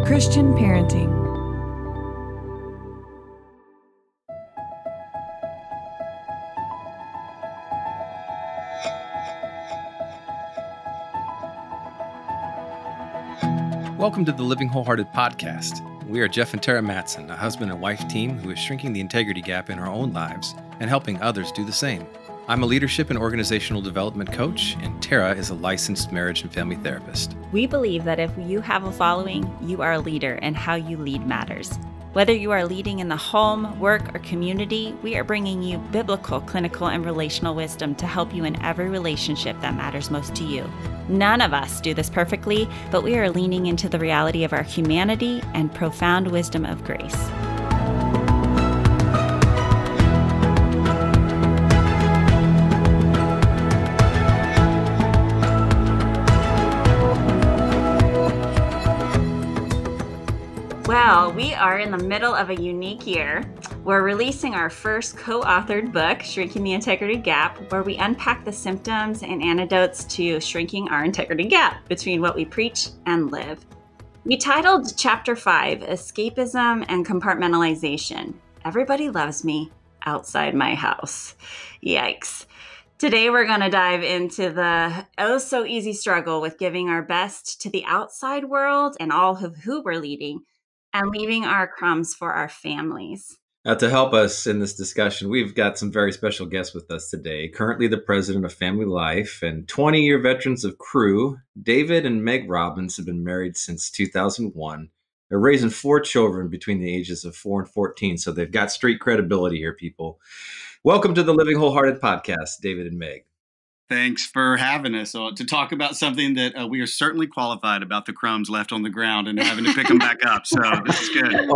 Christian parenting. Welcome to the Living Wholehearted podcast. We are Jeff and Tara Matson, a husband and wife team who is shrinking the integrity gap in our own lives and helping others do the same. I'm a leadership and organizational development coach, and Tara is a licensed marriage and family therapist. We believe that if you have a following, you are a leader, and how you lead matters. Whether you are leading in the home, work, or community, we are bringing you biblical, clinical, and relational wisdom to help you in every relationship that matters most to you. None of us do this perfectly, but we are leaning into the reality of our humanity and profound wisdom of grace. Well, we are in the middle of a unique year. We're releasing our first co-authored book, Shrinking the Integrity Gap, where we unpack the symptoms and antidotes to shrinking our integrity gap between what we preach and live. We titled Chapter 5, Escapism and Compartmentalization. Everybody loves me outside my house. Yikes. Today, we're going to dive into the oh-so-easy struggle with giving our best to the outside world and all of who we're leading, and leaving our crumbs for our families. Now, to help us in this discussion, we've got some very special guests with us today. Currently the president of Family Life and 20-year veterans of Cru, David and Meg Robbins have been married since 2001. They're raising 4 children between the ages of 4 and 14, so they've got street credibility here, people. Welcome to the Living Wholehearted podcast, David and Meg. Thanks for having us to talk about something that we are certainly qualified about, the crumbs left on the ground and having to pick them back up. So this is good.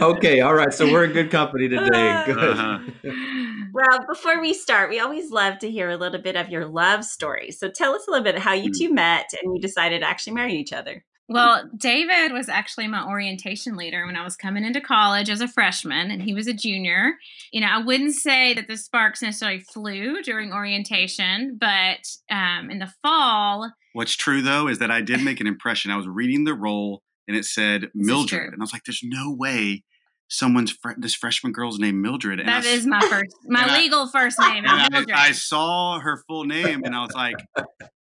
Okay. All right. So we're in good company today. Good. Well, before we start, we always love to hear a little bit of your love story. So tell us a little bit how you two met and you decided to actually marry each other. Well, David was actually my orientation leader when I was coming into college as a freshman, and he was a junior. You know, I wouldn't say that the sparks necessarily flew during orientation, but in the fall. What's true, though, is that I did make an impression. I was reading the roll, and it said Mildred. And I was like, there's no way this freshman girl's named Mildred. And that is my legal first name. Mildred. I saw her full name, and I was like,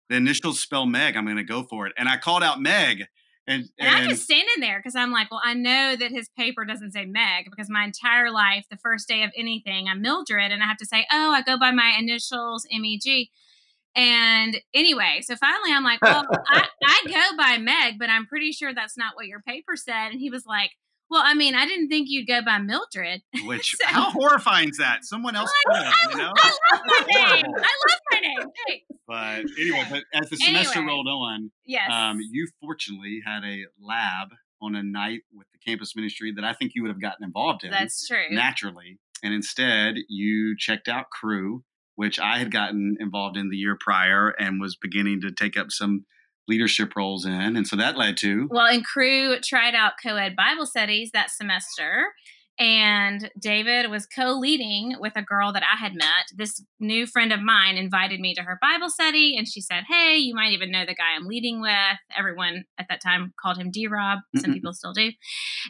the initials spell Meg. I'm going to go for it. And I called out Meg. And I'm just standing there because I'm like, well, I know that his paper doesn't say Meg because my entire life, the first day of anything, I'm Mildred. And I have to say, oh, I go by my initials, MEG. And anyway, so finally I'm like, well, I go by Meg, but I'm pretty sure that's not what your paper said. And he was like, well, I mean, I didn't think you'd go by Mildred. Which, so, how horrifying is that? Someone else could have, you know? I love my name. I love my name. Thanks. But anyway, as the semester rolled on, yes. You fortunately had a lab on a night with the campus ministry that I think you would have gotten involved in. That's true. Naturally. And instead, you checked out Cru, which I had gotten involved in the year prior and was beginning to take up some leadership roles in. And so that led to... Well, and Cru tried out co-ed Bible studies that semester. And David was co-leading with a girl that I had met. This new friend of mine invited me to her Bible study. And she said, hey, you might even know the guy I'm leading with. Everyone at that time called him D-Rob. Some people still do.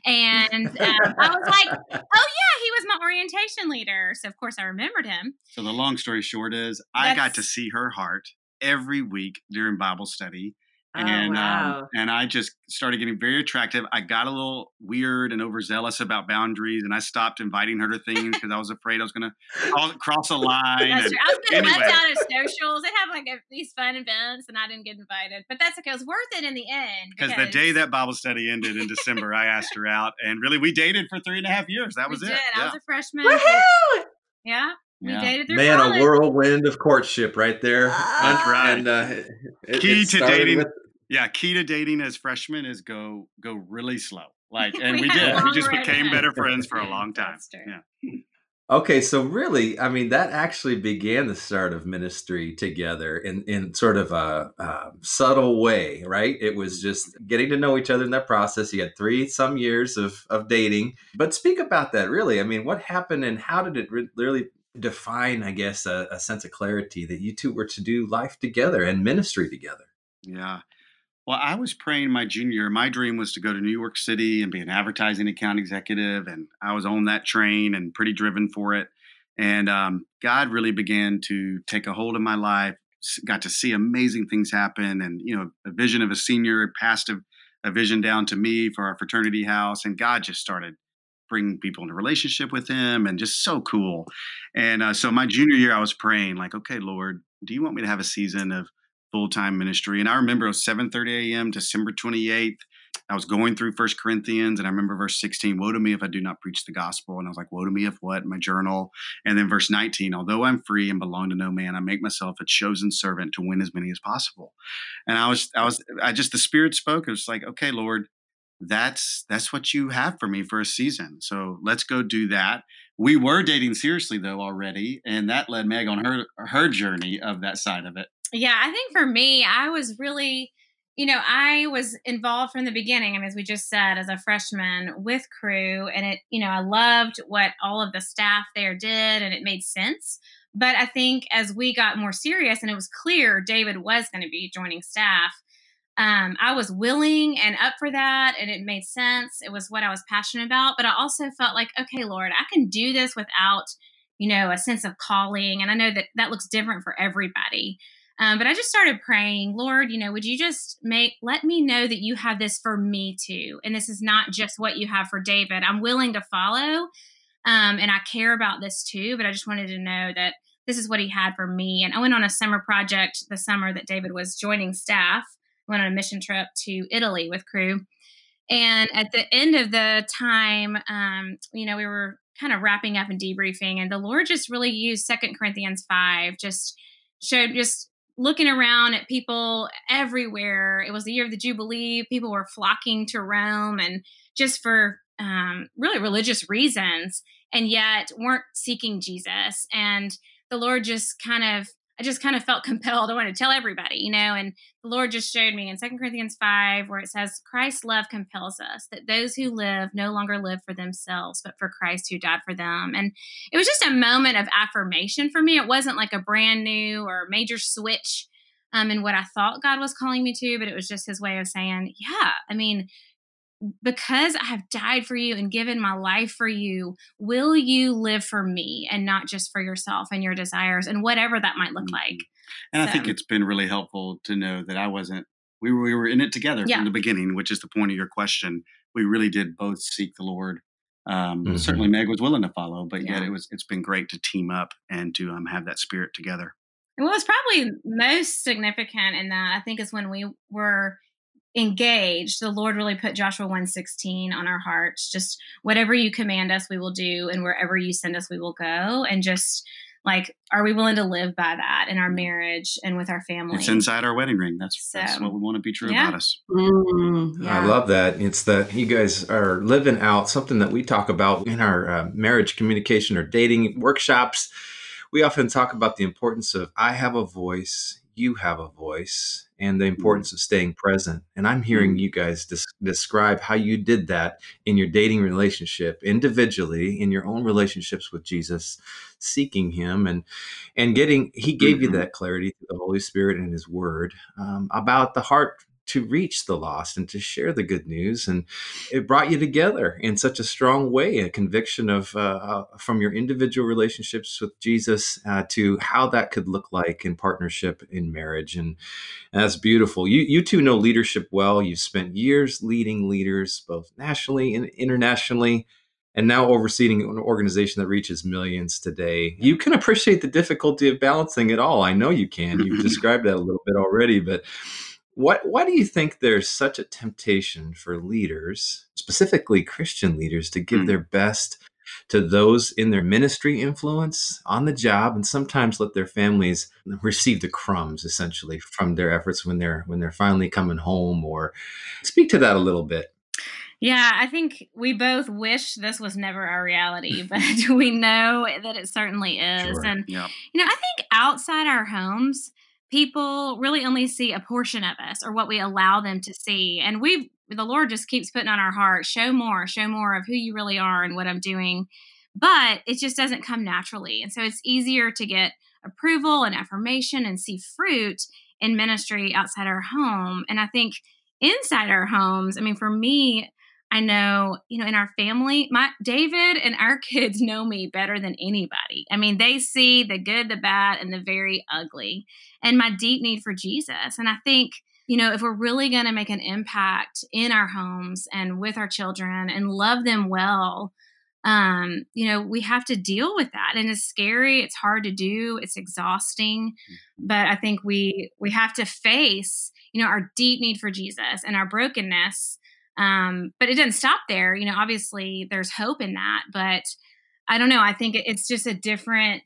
And I was like, oh, yeah, he was my orientation leader. So, of course, I remembered him. So the long story short is I got to see her heart every week during Bible study. And I just started getting very attractive. I got a little weird and overzealous about boundaries, and I stopped inviting her to things because I was afraid I was going to cross a line. That's true. I was getting left out of socials. They'd have these fun events, and I didn't get invited. But that's okay. It was worth it in the end. Because the day that Bible study ended in December, I asked her out, and really we dated for 3.5 years. That was it. I was a freshman. Woohoo! Yeah. We dated through Man, college. A whirlwind of courtship right there. That's right. And key to dating. Key to dating as freshmen is go really slow. And we did. We just became better friends for a long time. That's true. Yeah. Okay, so really, I mean, that actually began the start of ministry together in sort of a subtle way, right? It was just getting to know each other in that process. You had 3 some years of dating. But speak about that, really. I mean, what happened and how did it really define, I guess, a sense of clarity that you two were to do life together and ministry together? Yeah. Well, I was praying my junior year. My dream was to go to New York City and be an advertising account executive. And I was on that train and pretty driven for it. And God really began to take a hold of my life, got to see amazing things happen. And, a vision of a senior passed a vision down to me for our fraternity house. And God just started bringing people into relationship with him and just so cool. And so my junior year, I was praying like, okay, Lord, do you want me to have a season of full-time ministry? And I remember it was 7:30 a.m. December 28th. I was going through First Corinthians, and I remember verse 16, woe to me if I do not preach the gospel. And I was like, woe to me if what? In my journal. And then verse 19, although I'm free and belong to no man, I make myself a chosen servant to win as many as possible. And the Spirit spoke. It was like, okay, Lord, that's what you have for me for a season. So let's go do that. We were dating seriously though already, and that led Meg on her journey of that side of it. Yeah, I think for me, I was really, I was involved from the beginning. And as we just said, as a freshman with Cru, and I loved what all of the staff there did, and it made sense. But I think as we got more serious and it was clear David was going to be joining staff, I was willing and up for that, and it made sense. It was what I was passionate about. But I also felt like, okay, Lord, I can do this without, a sense of calling. And I know that looks different for everybody. But I just started praying, Lord, would you just let me know that you have this for me too? And this is not just what you have for David. I'm willing to follow. And I care about this too, but I just wanted to know that this is what he had for me. And I went on a summer project the summer that David was joining staff. Went on a mission trip to Italy with Cru. And at the end of the time, we were kind of wrapping up and debriefing, and the Lord just really used 2 Corinthians 5, just looking around at people everywhere. It was the year of the Jubilee. People were flocking to Rome, and just for really religious reasons, and yet weren't seeking Jesus. And the Lord I just kind of felt compelled. I wanted to tell everybody, and the Lord just showed me in 2 Corinthians 5, where it says, Christ's love compels us, that those who live no longer live for themselves, but for Christ who died for them. And it was just a moment of affirmation for me. It wasn't like a brand new or major switch in what I thought God was calling me to, but it was just his way of saying, yeah, because I have died for you and given my life for you, will you live for me and not just for yourself and your desires and whatever that might look like? And I think it's been really helpful to know that we were in it together from the beginning, which is the point of your question. We really did both seek the Lord. Certainly Meg was willing to follow, but yet it's been great to team up and to have that spirit together. And what was probably most significant in that, I think, is when we were engaged, the Lord really put Joshua 1:16 on our hearts. Just whatever you command us, we will do, and wherever you send us, we will go. And just like, are we willing to live by that in our marriage and with our family? It's inside our wedding ring. That's what we want to be true about us. I love that. It's that you guys are living out something that we talk about in our marriage communication or dating workshops. We often talk about the importance of I have a voice, you have a voice, and the importance of staying present. And I'm hearing you guys describe how you did that in your dating relationship, individually, in your own relationships with Jesus, seeking him and he gave you that clarity through the Holy Spirit and his word about the heart to reach the lost and to share the good news. And it brought you together in such a strong way, a conviction of from your individual relationships with Jesus to how that could look like in partnership in marriage. And that's beautiful. You two know leadership well. You've spent years leading leaders, both nationally and internationally, and now overseeing an organization that reaches millions today. You can appreciate the difficulty of balancing it all. I know you can. You've described that a little bit already, but why do you think there's such a temptation for leaders, specifically Christian leaders, to give their best to those in their ministry influence on the job, and sometimes let their families receive the crumbs essentially from their efforts when they're finally coming home? Or speak to that a little bit. Yeah, I think we both wish this was never our reality, but we know that it certainly is. Sure. And, I think outside our homes, people really only see a portion of us or what we allow them to see. And the Lord just keeps putting on our heart, show more of who you really are and what I'm doing. But it just doesn't come naturally. And so it's easier to get approval and affirmation and see fruit in ministry outside our home. And I think inside our homes, I mean, for me, I know, in our family, David and our kids know me better than anybody. I mean, they see the good, the bad, and the very ugly, and my deep need for Jesus. And I think, if we're really going to make an impact in our homes and with our children and love them well, we have to deal with that. And it's scary. It's hard to do. It's exhausting. But I think we have to face, our deep need for Jesus and our brokenness. But it doesn't stop there. Obviously there's hope in that, but I don't know. I think it's just a different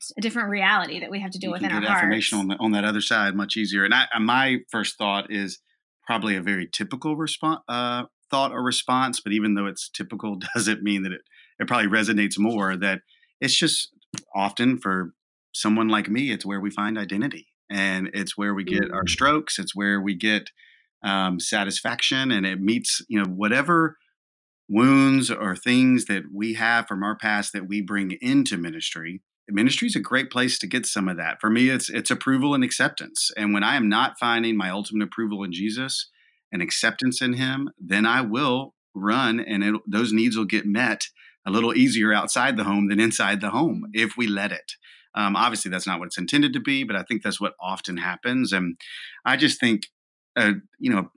reality that we have to deal with in our hearts. Affirmation on that other side much easier. And my first thought is probably a very typical thought or response, but even though it's typical, doesn't mean that it probably resonates more. That it's just often for someone like me, it's where we find identity, and it's where we get our strokes. It's where we get satisfaction, and it meets whatever wounds or things that we have from our past that we bring into ministry. Ministry is a great place to get some of that. For me, it's approval and acceptance. And when I am not finding my ultimate approval in Jesus and acceptance in him, then I will run, and those needs will get met a little easier outside the home than inside the home if we let it. Obviously, that's not what it's intended to be, but I think that's what often happens. And I just think,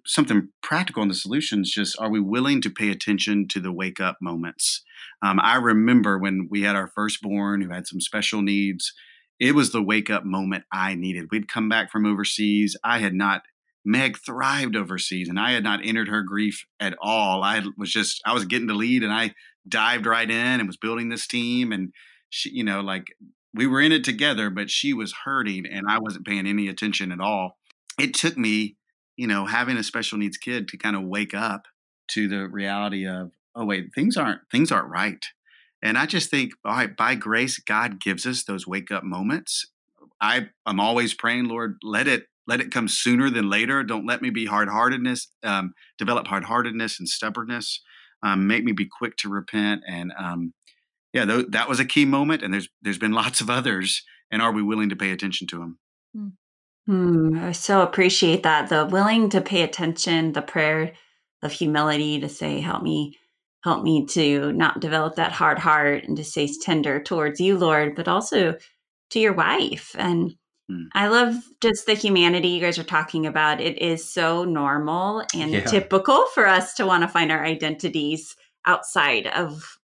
something practical in the solutions, just are we willing to pay attention to the wake up moments? I remember when we had our firstborn who had some special needs, it was the wake up moment I needed. We'd come back from overseas. Meg thrived overseas, and I had not entered her grief at all. I was getting to lead, and I dived right in and was building this team. And she, we were in it together, but she was hurting and I wasn't paying any attention at all. It took me, having a special needs kid to kind of wake up to the reality of, oh wait, things aren't right. And I just think, all right, by grace, God gives us those wake up moments. I'm always praying, Lord, let it come sooner than later. Don't let me be develop hard-heartedness and stubbornness. Make me be quick to repent. And that was a key moment. And there's been lots of others. And are we willing to pay attention to them? I so appreciate that. The willing to pay attention, the prayer of humility to say, help me to not develop that hard heart and to stay tender towards you, Lord, but also to your wife. And I love just the humanity you guys are talking about. It is so normal and typical for us to want to find our identities outside of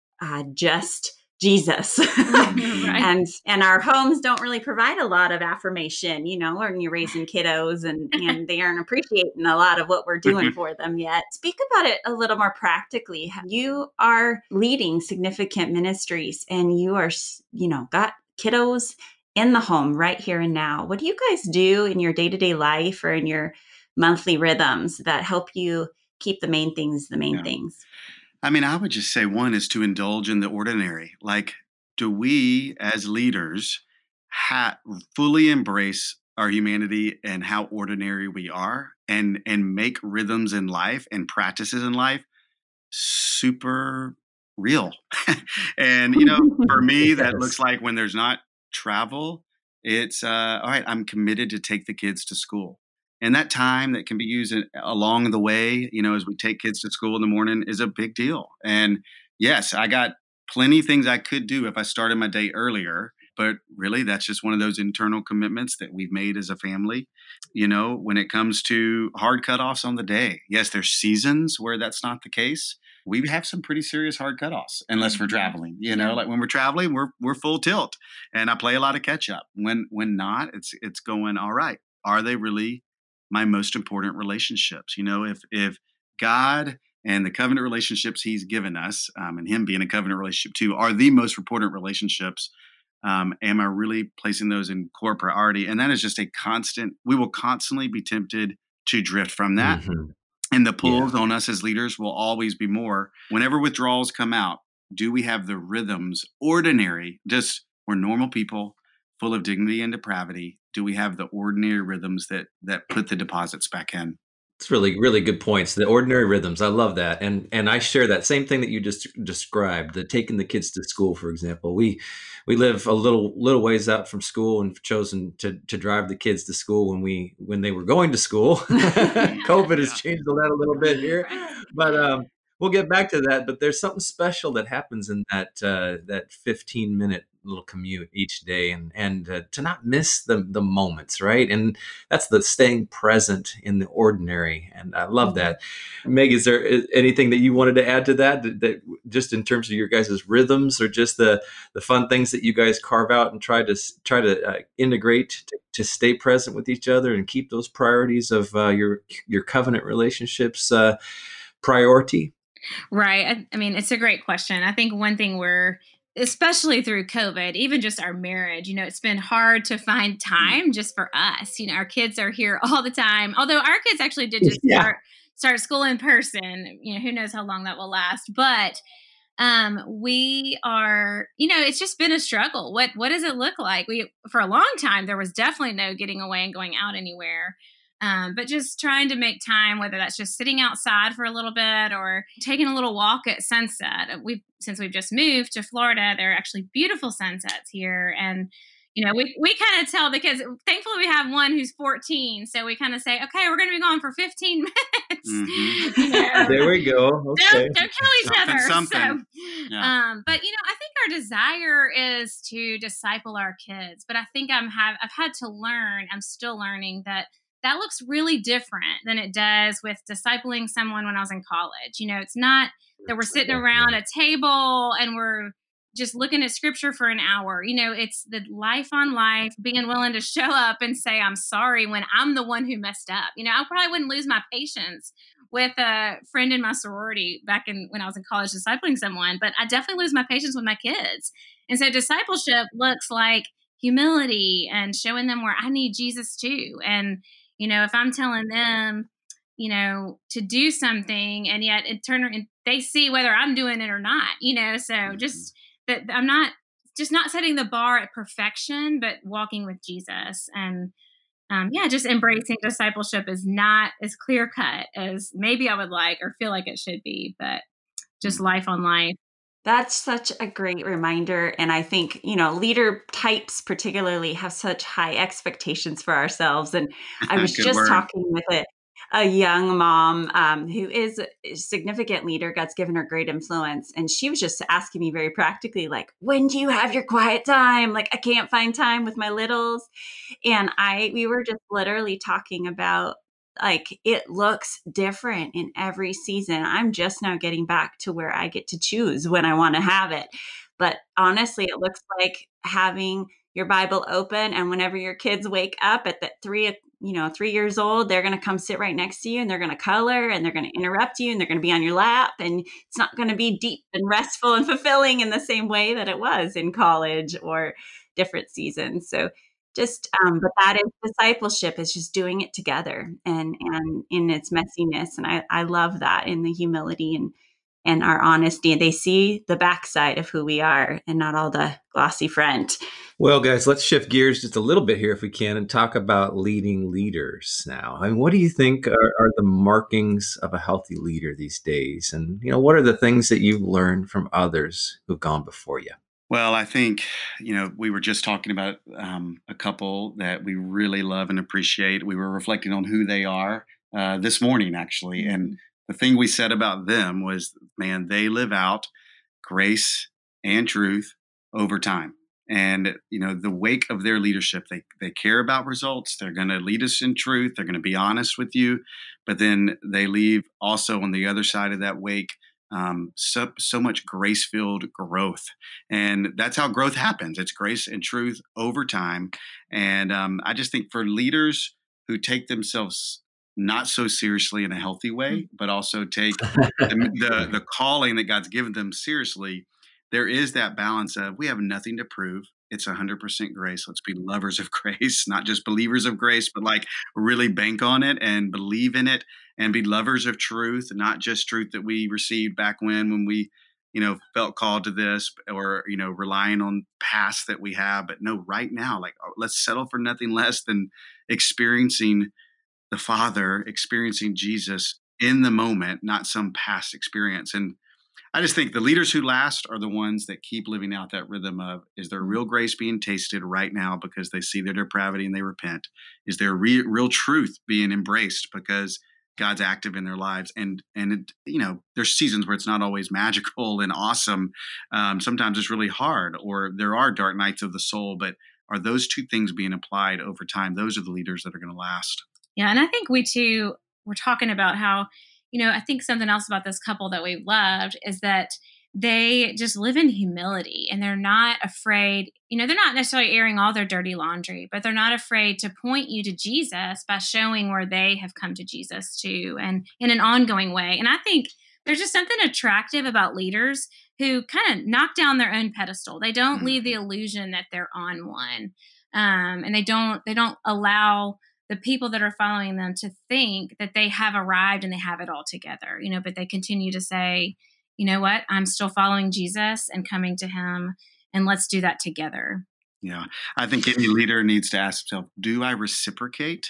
just Jesus. Right. and our homes don't really provide a lot of affirmation, when you're raising kiddos and they aren't appreciating a lot of what we're doing for them yet. Speak about it a little more practically. You are leading significant ministries, and you are, got kiddos in the home right here and now. What do you guys do in your day-to-day life or in your monthly rhythms that help you keep the main things the main things? I mean, I would just say one is to indulge in the ordinary. Like, do we as leaders fully embrace our humanity and how ordinary we are, and make rhythms in life and practices in life super real? And, for me, that looks like when there's not travel, it's all right, I'm committed to take the kids to school. And that time that can be used along the way, as we take kids to school in the morning, is a big deal. And yes, I got plenty of things I could do if I started my day earlier. But really, that's just one of those internal commitments that we've made as a family. When it comes to hard cutoffs on the day, yes, there's seasons where that's not the case. We have some pretty serious hard cutoffs unless we're traveling. Like when we're traveling, we're full tilt, and I play a lot of catch up. When not, it's going all right. Are they really my most important relationships? If God and the covenant relationships he's given us, and him being a covenant relationship too, are the most important relationships, am I really placing those in core priority? And that is just we will constantly be tempted to drift from that. Mm-hmm. And the pulls on us as leaders will always be more. Whenever withdrawals come out, do we have the rhythms, ordinary, just we're normal people, full of dignity and depravity? Do we have the ordinary rhythms that put the deposits back in? It's really, really good points. The ordinary rhythms. I love that. And I share that same thing that you just described, the taking the kids to school, for example. We live a little ways out from school and chosen to drive the kids to school when they were going to school. COVID has changed that a little bit here. But we'll get back to that. But there's something special that happens in that 15-minute little commute each day, and to not miss the moments, right? And that's the staying present in the ordinary. And I love that. Meg, is there anything that you wanted to add to that just in terms of your guys' rhythms, or just the fun things that you guys carve out and try to integrate to stay present with each other and keep those priorities of your covenant relationships priority? Right. I mean, it's a great question. I think one thing especially through COVID, even just our marriage, it's been hard to find time just for us. Our kids are here all the time. Although our kids actually did just start school in person. Who knows how long that will last. But we are, it's just been a struggle. What does it look like? For a long time, there was definitely no getting away and going out anywhere. But just trying to make time, whether that's just sitting outside for a little bit or taking a little walk at sunset. Since we've just moved to Florida, there are actually beautiful sunsets here. And, we kind of tell the kids, thankfully we have one who's 14. So we kind of say, okay, we're going to be gone for 15 minutes. Mm-hmm. There we go. Okay. Don't kill each other. Something. So, but I think our desire is to disciple our kids, but I think I've had to learn, I'm still learning that looks really different than it does with discipling someone when I was in college. It's not that we're sitting around a table and we're just looking at scripture for an hour. It's the life on life, being willing to show up and say, I'm sorry when I'm the one who messed up. I probably wouldn't lose my patience with a friend in my sorority when I was in college discipling someone, but I definitely lose my patience with my kids. And so discipleship looks like humility and showing them where I need Jesus too. And if I'm telling them, to do something, and yet they see whether I'm doing it or not, so just that I'm not setting the bar at perfection, but walking with Jesus. And just embracing discipleship is not as clear cut as maybe I would like or feel like it should be, but just life on life. That's such a great reminder. And I think, leader types particularly have such high expectations for ourselves. And I was just talking with a young mom who is a significant leader. God's given her great influence. And she was just asking me very practically, like, when do you have your quiet time? Like, I can't find time with my littles. And we were just literally talking about, like, it looks different in every season. I'm just now getting back to where I get to choose when I want to have it. But honestly, it looks like having your Bible open, and whenever your kids wake up at 3 years old, they're going to come sit right next to you and they're going to color and they're going to interrupt you and they're going to be on your lap, and it's not going to be deep and restful and fulfilling in the same way that it was in college or different seasons. So but that is discipleship, is just doing it together and in its messiness. And I love that, in the humility and our honesty. And they see the backside of who we are and not all the glossy front. Well, guys, let's shift gears just a little bit here if we can and talk about leading leaders now. I mean, what do you think are the markings of a healthy leader these days? And, what are the things that you've learned from others who've gone before you? Well, I think, we were just talking about a couple that we really love and appreciate. We were reflecting on who they are this morning, actually. Mm-hmm. And the thing we said about them was, man, they live out grace and truth over time. And, the wake of their leadership, they care about results. They're going to lead us in truth. They're going to be honest with you. But then they leave also on the other side of that wake so much grace-filled growth. And that's how growth happens. It's grace and truth over time. And I just think for leaders who take themselves not so seriously in a healthy way, but also take the calling that God's given them seriously, there is that balance of, we have nothing to prove. It's 100% grace. Let's be lovers of grace, not just believers of grace, but like really bank on it and believe in it and be lovers of truth, not just truth that we received back when we, felt called to this, or, relying on past that we have, but no, right now, like, let's settle for nothing less than experiencing the Father, experiencing Jesus in the moment, not some past experience. And I just think the leaders who last are the ones that keep living out that rhythm of, is there real grace being tasted right now because they see their depravity and they repent? Is there real truth being embraced because God's active in their lives? And there's seasons where it's not always magical and awesome. Sometimes it's really hard, or there are dark nights of the soul. But are those two things being applied over time? Those are the leaders that are going to last. Yeah, and I think we're talking about how, I think something else about this couple that we've loved is that they just live in humility, and they're not afraid. They're not necessarily airing all their dirty laundry, but they're not afraid to point you to Jesus by showing where they have come to Jesus too, and in an ongoing way. And I think there's just something attractive about leaders who kind of knock down their own pedestal. They don't leave the illusion that they're on one, and they don't allow the people that are following them to think that they have arrived and they have it all together, but they continue to say, you know what, I'm still following Jesus and coming to him, and let's do that together. Yeah. I think any leader needs to ask himself, do I reciprocate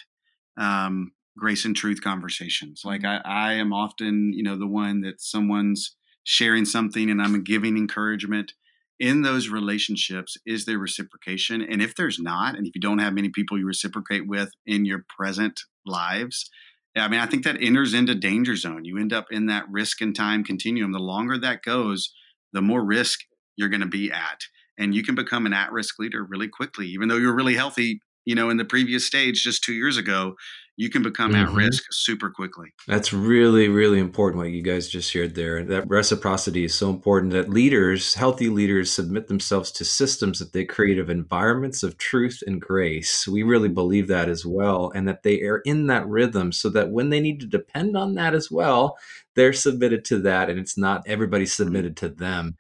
grace and truth conversations? Like I am often, the one that someone's sharing something and I'm giving encouragement. In those relationships, is there reciprocation? And if there's not, and if you don't have many people you reciprocate with in your present lives, I think that enters into danger zone. You end up in that risk and time continuum. The longer that goes, the more risk you're going to be at. And you can become an at-risk leader really quickly. Even though you're really healthy, in the previous stage just 2 years ago, you can become at risk super quickly. That's really, really important what you guys just shared there. That reciprocity is so important, that leaders, healthy leaders, submit themselves to systems that they create of environments of truth and grace. We really believe that as well, and that they are in that rhythm so that when they need to depend on that as well, they're submitted to that, and it's not everybody submitted to them.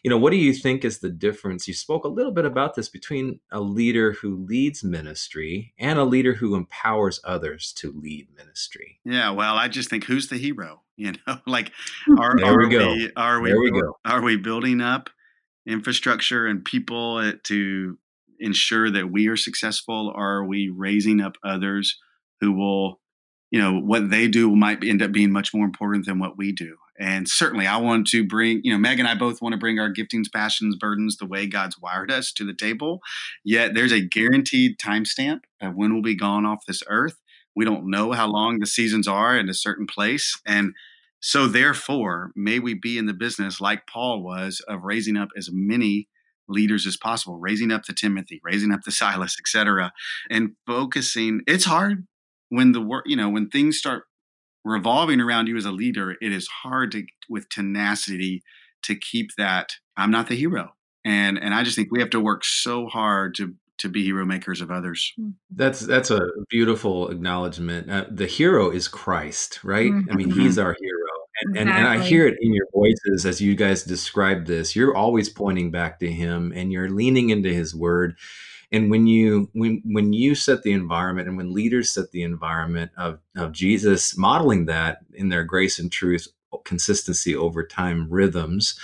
What do you think is the difference? You spoke a little bit about this, between a leader who leads ministry and a leader who empowers others to lead ministry. Yeah, well, I just think, who's the hero? Like, are we building up infrastructure and people to ensure that we are successful? Or are we raising up others who will, what they do might end up being much more important than what we do? And certainly I want to bring, Meg and I both want to bring our giftings, passions, burdens, the way God's wired us to the table. Yet there's a guaranteed timestamp of when we'll be gone off this earth. We don't know how long the seasons are in a certain place. And so therefore, may we be in the business, like Paul was, of raising up as many leaders as possible, raising up to Timothy, raising up to Silas, etc., and focusing. It's hard when the work, when things start revolving around you as a leader. It is hard with tenacity to keep that. I'm not the hero, and I just think we have to work so hard to be hero makers of others. That's a beautiful acknowledgement. The hero is Christ, right? He's our hero. And I hear it in your voices as you guys describe this. You're always pointing back to him, and you're leaning into his word. And when you set the environment, and when leaders set the environment of Jesus modeling that in their grace and truth, consistency over time, rhythms,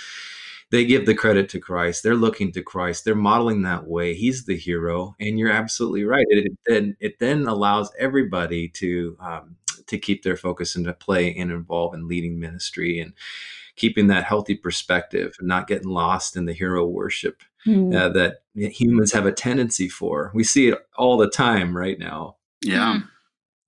they give the credit to Christ. They're looking to Christ. They're modeling that way. He's the hero. And you're absolutely right. It then allows everybody to keep their focus and to play and involve in leading ministry, and keeping that healthy perspective, and not getting lost in the hero worship that humans have a tendency for. We see it all the time right now. Yeah.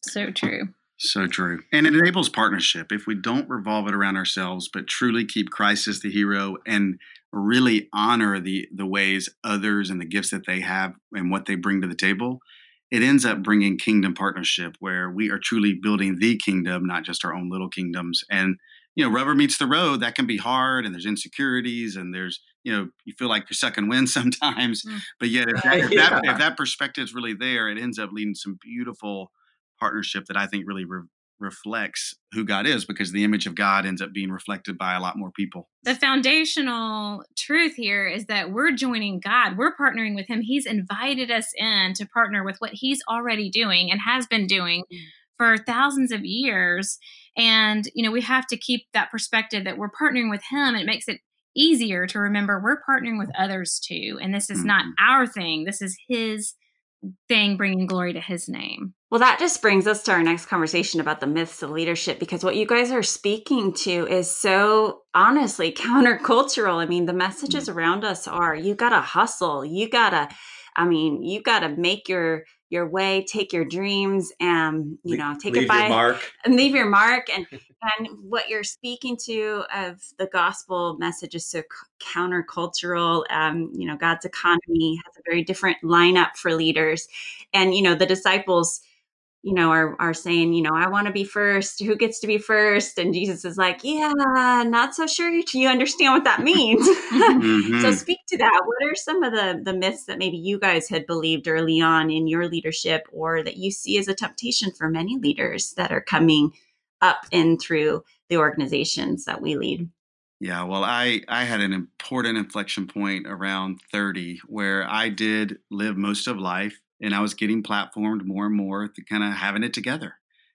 So true. So true. And it enables partnership. If we don't revolve it around ourselves, but truly keep Christ as the hero and really honor the ways others and the gifts that they have and what they bring to the table, it ends up bringing kingdom partnership, where we are truly building the kingdom, not just our own little kingdoms. And, rubber meets the road. That can be hard, and there's insecurities, and there's, you feel like you're sucking wind sometimes. But yet, if that perspective is really there, it ends up leading to some beautiful partnership that I think really reflects who God is, because the image of God ends up being reflected by a lot more people. The foundational truth here is that we're joining God. We're partnering with him. He's invited us in to partner with what he's already doing and has been doing for thousands of years. And, we have to keep that perspective that we're partnering with him. It makes it easier to remember we're partnering with others too. And this is not our thing. This is his thing bringing glory to his name. Well, that just brings us to our next conversation about the myths of leadership, because what you guys are speaking to is so honestly countercultural. I mean, the messages around us are, you got to hustle. You got to make your way, take your dreams and, take it by your mark and leave your mark. And what you're speaking to of the gospel message is so countercultural. God's economy has a very different lineup for leaders. And, the disciples, are saying, I want to be first. Who gets to be first? And Jesus is like, yeah, not so sure you understand what that means. So speak to that. What are some of the myths that maybe you guys had believed early on in your leadership, or that you see as a temptation for many leaders that are coming up and through the organizations that we lead? Yeah, well, I had an important inflection point around 30 where I did live most of life and I was getting platformed more and more to kind of having it together.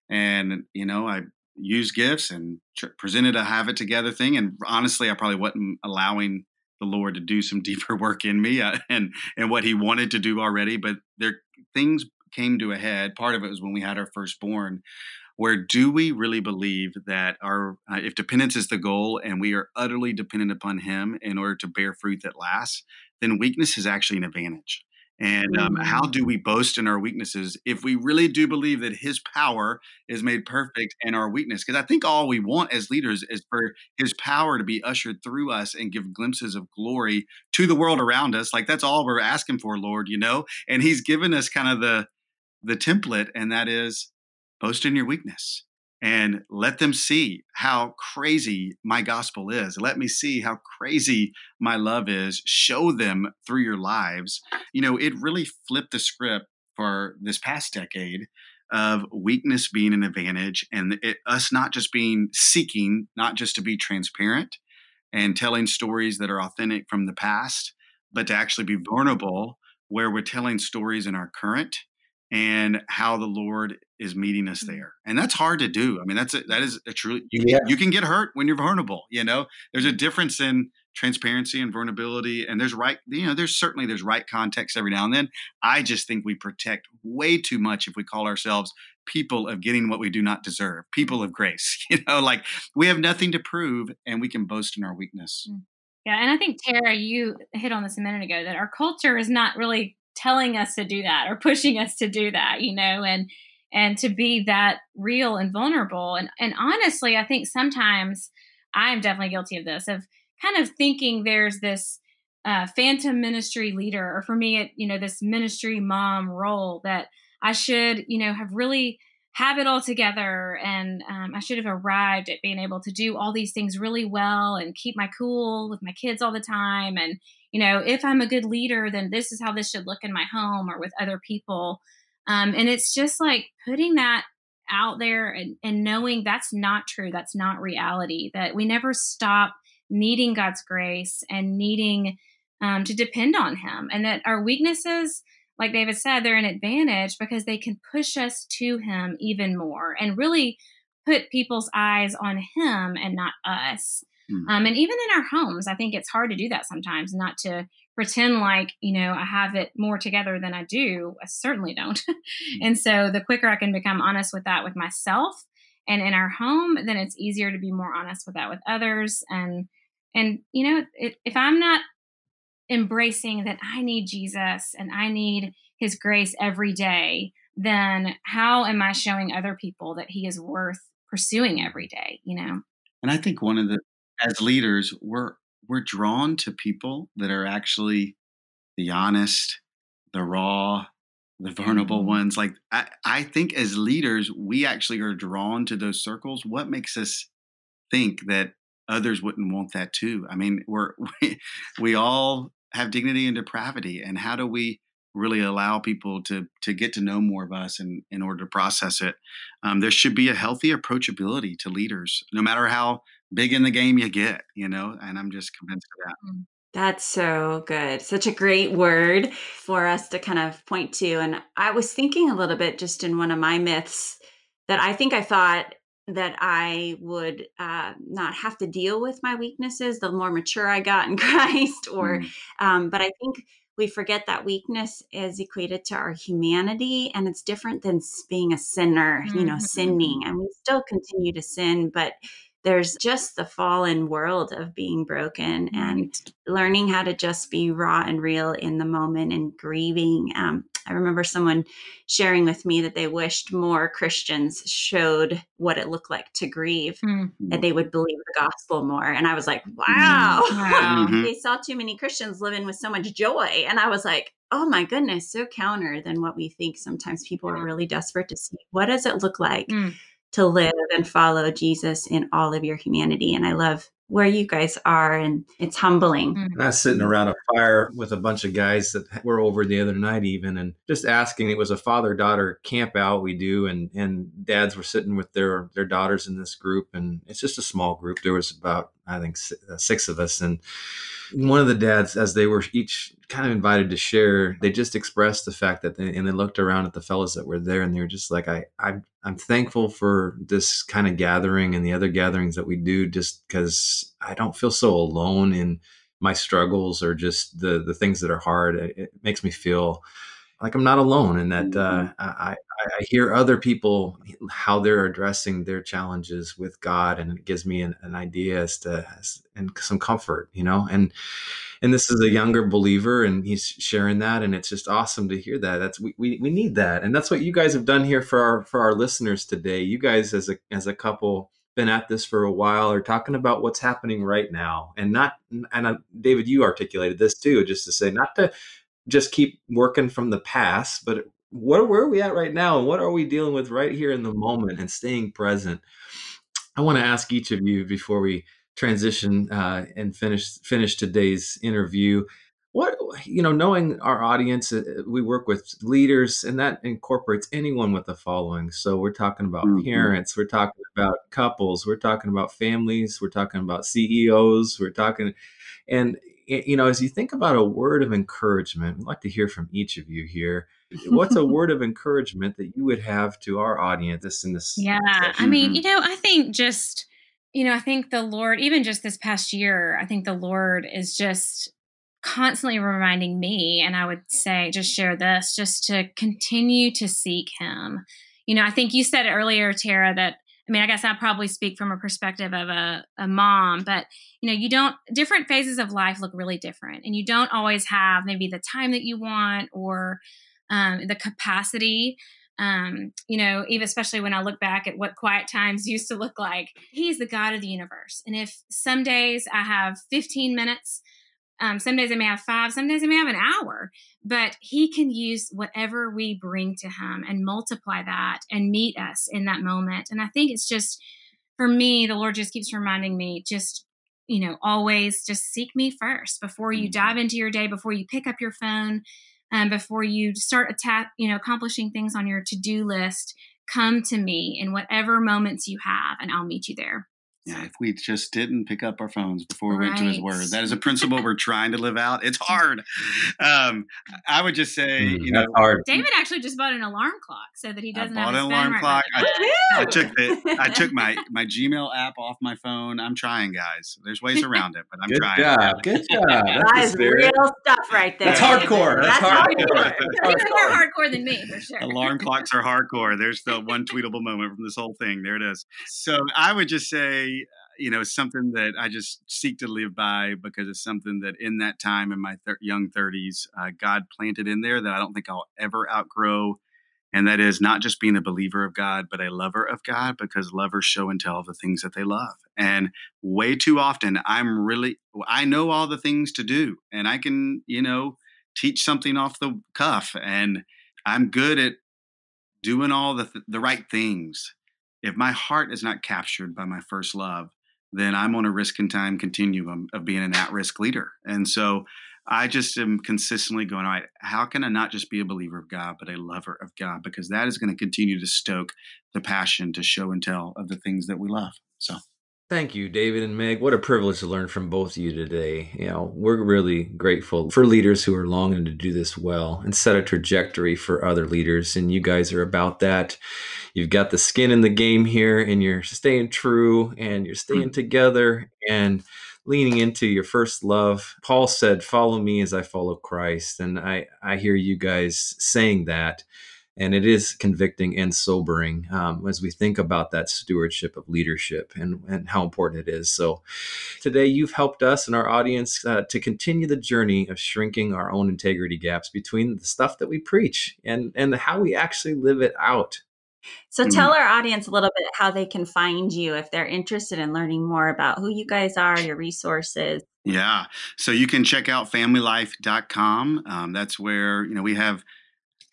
And, I used gifts and presented a have it together thing. And honestly, I probably wasn't allowing the Lord to do some deeper work in me and what he wanted to do already. But things came to a head. Part of it was when we had our firstborn, where do we really believe that our if dependence is the goal and we are utterly dependent upon him in order to bear fruit that lasts, then weakness is actually an advantage. And how do we boast in our weaknesses if we really do believe that his power is made perfect in our weakness? Because I think all we want as leaders is for his power to be ushered through us and give glimpses of glory to the world around us. Like, that's all we're asking for, Lord, and he's given us kind of the template, and that is boast in your weakness and let them see how crazy my gospel is. Let me see how crazy my love is. Show them through your lives. It really flipped the script for this past decade of weakness being an advantage, and us not just being seeking, not just to be transparent and telling stories that are authentic from the past, but to actually be vulnerable, where we're telling stories in our current and how the Lord is meeting us there. And that's hard to do. I mean, that is a truly, you can get hurt when you're vulnerable. There's a difference in transparency and vulnerability, and there's right context every now and then. I just think we protect way too much if we call ourselves people of getting what we do not deserve, people of grace. Like, we have nothing to prove and we can boast in our weakness. Yeah. And I think, Tara, you hit on this a minute ago, that our culture is not really telling us to do that or pushing us to do that, and to be that real and vulnerable. And honestly, I think sometimes I'm definitely guilty of this, of kind of thinking there's this phantom ministry leader, or for me, this ministry mom role that I should, have really have it all together. And I should have arrived at being able to do all these things really well and keep my cool with my kids all the time. And, if I'm a good leader, then this is how this should look in my home or with other people. And it's just like putting that out there and knowing that's not true. That's not reality, that we never stop needing God's grace and needing to depend on him, and that our weaknesses, like David said, they're an advantage because they can push us to him even more and really put people's eyes on him and not us. And even in our homes, I think it's hard to do that sometimes, not to pretend like, I have it more together than I do. I certainly don't. And so the quicker I can become honest with that with myself and in our home, then it's easier to be more honest with that with others. And if I'm not embracing that I need Jesus and I need his grace every day, then how am I showing other people that he is worth pursuing every day, And I think as leaders, we're drawn to people that are actually the honest, the raw, the vulnerable ones. Like, I think as leaders, we actually are drawn to those circles. What makes us think that others wouldn't want that too? I mean, we all have dignity and depravity, and how do we really allow people to get to know more of us and in order to process it? There should be a healthy approachability to leaders, no matter how big in the game you get, and I'm just convinced of that. That's so good. Such a great word for us to kind of point to. And I was thinking a little bit just in one of my myths that I think I thought that I would not have to deal with my weaknesses the more mature I got in Christ, but I think we forget that weakness is equated to our humanity, and it's different than being a sinner, sinning. And we still continue to sin, but there's just the fallen world of being broken and learning how to just be raw and real in the moment and grieving. I remember someone sharing with me that they wished more Christians showed what it looked like to grieve, and they would believe the gospel more. And I was like, wow. They saw too many Christians living with so much joy. And I was like, oh my goodness, so counter than what we think. Sometimes people are really desperate to see, what does it look like to live and follow Jesus in all of your humanity? And I love where you guys are, and it's humbling. And I was sitting around a fire with a bunch of guys that were over the other night even, and just asking. It was a father-daughter camp out we do, and dads were sitting with their daughters in this group, and it's just a small group. There was about, I think, 6 of us, and one of the dads, as they were each kind of invited to share, they just expressed the fact that and they looked around at the fellows that were there, and they were just like, I'm thankful for this kind of gathering and the other gatherings that we do, just because I don't feel so alone in my struggles or just the things that are hard. It makes me feel like I'm not alone, and that I hear other people, how they're addressing their challenges with God, and it gives me an idea and some comfort, and this is a younger believer, and he's sharing that, and it's just awesome to hear that. We need that, and that's what you guys have done here for our listeners today. You guys, as a couple, been at this for a while, are talking about what's happening right now, and David, you articulated this too, just to say not to just keep working from the past, but where are we at right now, and what are we dealing with right here in the moment, and staying present. I want to ask each of you before we transition and finish today's interview. What, knowing our audience, we work with leaders, and that incorporates anyone with the following. So we're talking about parents, we're talking about couples, we're talking about families, we're talking about CEOs, and as you think about a word of encouragement, I'd like to hear from each of you here. What's a word of encouragement that you would have to our audience in this? Yeah. session? I mean, I think I think the Lord, even just this past year, I think the Lord is just constantly reminding me, and I would say, just share this, just to continue to seek Him. I think you said earlier, Tara, that, I guess I probably speak from a perspective of a mom, but different phases of life look really different, and you don't always have maybe the time that you want or the capacity. Even especially when I look back at what quiet times used to look like. He's the God of the universe. And if some days I have 15 minutes, some days I may have 5, some days I may have an hour, but He can use whatever we bring to Him and multiply that and meet us in that moment. And I think it's just, for me, the Lord just keeps reminding me, just, always just seek me first before you dive into your day, before you pick up your phone, before you start accomplishing things on your to-do list. Come to me in whatever moments you have, and I'll meet you there. Yeah, if we just didn't pick up our phones before we went to His Word. That is a principle we're trying to live out. It's hard. I would just say, that's hard. David actually just bought an alarm clock so that he doesn't have his phone. I bought an alarm clock. I took took my Gmail app off my phone. I'm trying, guys. There's ways around it, but I'm trying. Good job. That is real stuff right there. That's hardcore. That's hardcore. He's more hardcore than me, for sure. Alarm clocks are hardcore. There's the one tweetable moment from this whole thing. There it is. So I would just say, something that I just seek to live by, because it's something that in that time in my young 30s, God planted in there that I don't think I'll ever outgrow. And that is not just being a believer of God, but a lover of God, because lovers show and tell the things that they love. And way too often I know all the things to do, and I can, teach something off the cuff, and I'm good at doing all the right things. If my heart is not captured by my first love, then I'm on a risk and time continuum of being an at-risk leader. And so I just am consistently going, all right, how can I not just be a believer of God, but a lover of God? Because that is going to continue to stoke the passion to show and tell of the things that we love. So thank you, David and Meg. What a privilege to learn from both of you today. We're really grateful for leaders who are longing to do this well and set a trajectory for other leaders. And you guys are about that. You've got the skin in the game here, and you're staying true, and you're staying together. And leaning into your first love. Paul said, "Follow me as I follow Christ." And I hear you guys saying that. And it is convicting and sobering as we think about that stewardship of leadership and how important it is. So today you've helped us and our audience to continue the journey of shrinking our own integrity gaps between the stuff that we preach and how we actually live it out. So tell our audience a little bit how they can find you if they're interested in learning more about who you guys are, your resources. Yeah. So you can check out familylife.com. That's where, we have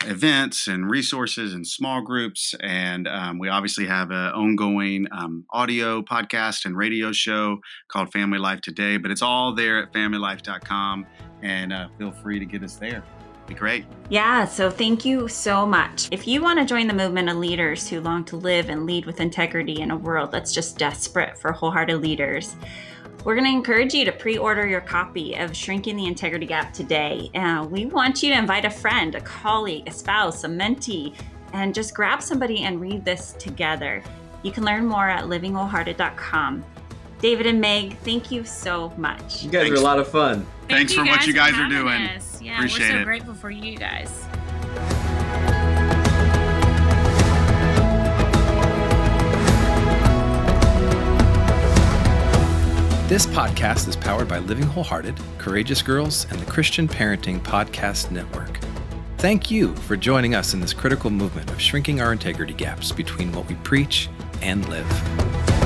events and resources and small groups. And we obviously have an ongoing audio podcast and radio show called Family Life Today, but it's all there at familylife.com, and feel free to get us there. Be great. Yeah, so thank you so much. If you want to join the movement of leaders who long to live and lead with integrity in a world that's just desperate for wholehearted leaders, we're going to encourage you to pre-order your copy of Shrinking the Integrity Gap today. We want you to invite a friend, a colleague, a spouse, a mentee, and just grab somebody and read this together. You can learn more at livingwholehearted.com. David and Meg, thank you so much. You guys are a lot of fun. Thanks for what you guys are doing. Yeah, Appreciate we're so it. grateful for you guys. This podcast is powered by Living Wholehearted, Courageous Girls, and the Christian Parenting Podcast Network. Thank you for joining us in this critical movement of shrinking our integrity gaps between what we preach and live.